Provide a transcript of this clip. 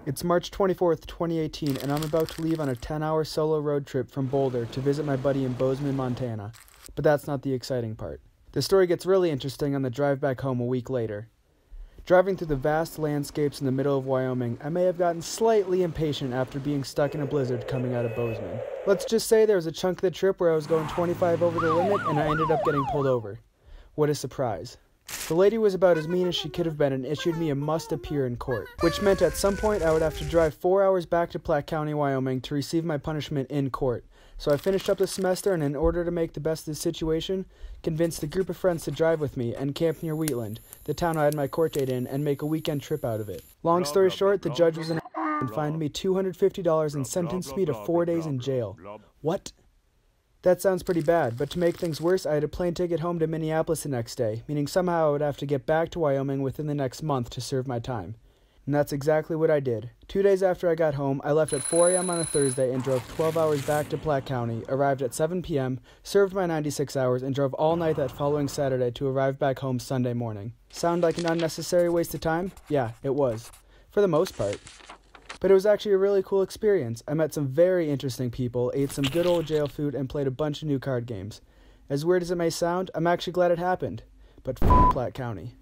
It's March 24th, 2018, and I'm about to leave on a 10-hour solo road trip from Boulder to visit my buddy in Bozeman, Montana. But that's not the exciting part. The story gets really interesting on the drive back home a week later. Driving through the vast landscapes in the middle of Wyoming, I may have gotten slightly impatient after being stuck in a blizzard coming out of Bozeman. Let's just say there was a chunk of the trip where I was going 25 over the limit and I ended up getting pulled over. What a surprise. The lady was about as mean as she could have been and issued me a must appear in court, which meant at some point I would have to drive 4 hours back to Platte County, Wyoming to receive my punishment in court. So I finished up the semester and in order to make the best of the situation, convinced a group of friends to drive with me and camp near Wheatland, the town I had my court date in, and make a weekend trip out of it. Long story short, the judge was an and fined me $250 and sentenced me to 4 days in jail. What? That sounds pretty bad, but to make things worse, I had a plane ticket home to Minneapolis the next day, meaning somehow I would have to get back to Wyoming within the next month to serve my time. And that's exactly what I did. 2 days after I got home, I left at 4 a.m. on a Thursday and drove 12 hours back to Platte County, arrived at 7 p.m., served my 96 hours, and drove all night that following Saturday to arrive back home Sunday morning. Sound like an unnecessary waste of time? Yeah, it was. For the most part. But it was actually a really cool experience. I met some very interesting people, ate some good old jail food, and played a bunch of new card games. As weird as it may sound, I'm actually glad it happened. But f*** Platte County.